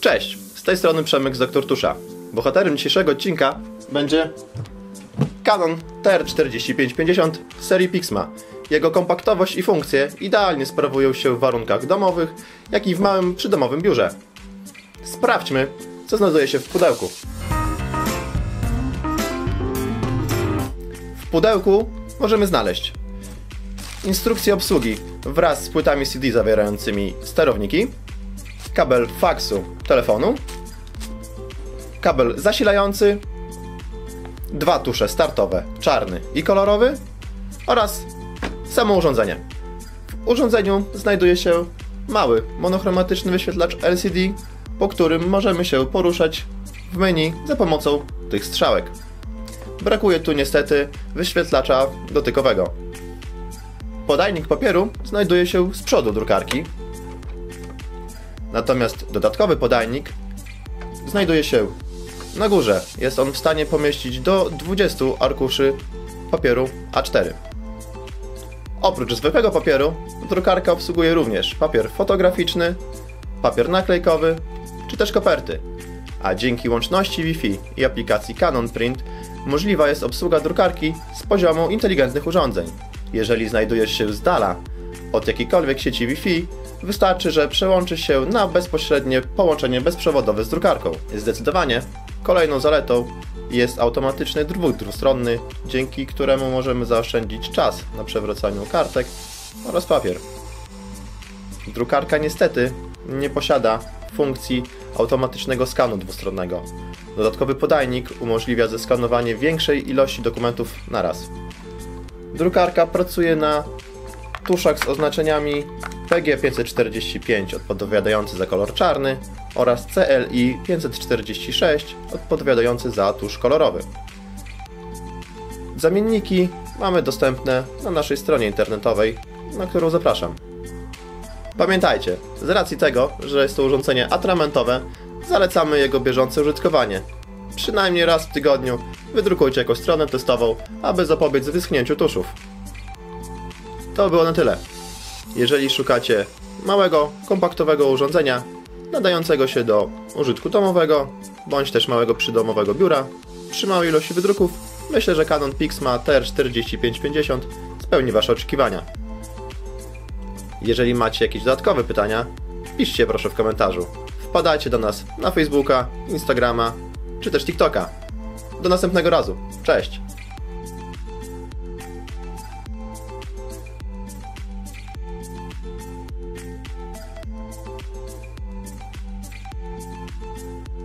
Cześć, z tej strony Przemek z Dr. Tusza. Bohaterem dzisiejszego odcinka będzie Canon TR4550 z serii Pixma. Jego kompaktowość i funkcje idealnie sprawują się w warunkach domowych, jak i w małym przydomowym biurze. Sprawdźmy, co znajduje się w pudełku. W pudełku możemy znaleźć instrukcję obsługi wraz z płytami CD zawierającymi sterowniki, kabel faksu telefonu, kabel zasilający, dwa tusze startowe, czarny i kolorowy oraz samo urządzenie. W urządzeniu znajduje się mały, monochromatyczny wyświetlacz LCD, po którym możemy się poruszać w menu za pomocą tych strzałek. Brakuje tu niestety wyświetlacza dotykowego. Podajnik papieru znajduje się z przodu drukarki, natomiast dodatkowy podajnik znajduje się na górze. Jest on w stanie pomieścić do 20 arkuszy papieru A4. Oprócz zwykłego papieru, drukarka obsługuje również papier fotograficzny, papier naklejkowy czy też koperty. A dzięki łączności Wi-Fi i aplikacji Canon Print możliwa jest obsługa drukarki z poziomu inteligentnych urządzeń. Jeżeli znajdujesz się z dala od jakiejkolwiek sieci Wi-Fi, wystarczy, że przełączysz się na bezpośrednie połączenie bezprzewodowe z drukarką. Zdecydowanie kolejną zaletą jest automatyczny druk dwustronny, dzięki któremu możemy zaoszczędzić czas na przewracaniu kartek oraz papier. Drukarka niestety nie posiada funkcji automatycznego skanu dwustronnego. Dodatkowy podajnik umożliwia zeskanowanie większej ilości dokumentów naraz. Drukarka pracuje na tuszach z oznaczeniami PG545 odpowiadający za kolor czarny oraz CLI 546 odpowiadający za tusz kolorowy. Zamienniki mamy dostępne na naszej stronie internetowej, na którą zapraszam. Pamiętajcie, z racji tego, że jest to urządzenie atramentowe, zalecamy jego bieżące użytkowanie. Przynajmniej raz w tygodniu wydrukujcie jakąś stronę testową, aby zapobiec wyschnięciu tuszów. To było na tyle. Jeżeli szukacie małego, kompaktowego urządzenia nadającego się do użytku domowego bądź też małego przydomowego biura przy małej ilości wydruków, myślę, że Canon Pixma TR4550 spełni Wasze oczekiwania. Jeżeli macie jakieś dodatkowe pytania, piszcie proszę w komentarzu. Wpadajcie do nas na Facebooka, Instagrama czy też TikToka. Do następnego razu. Cześć!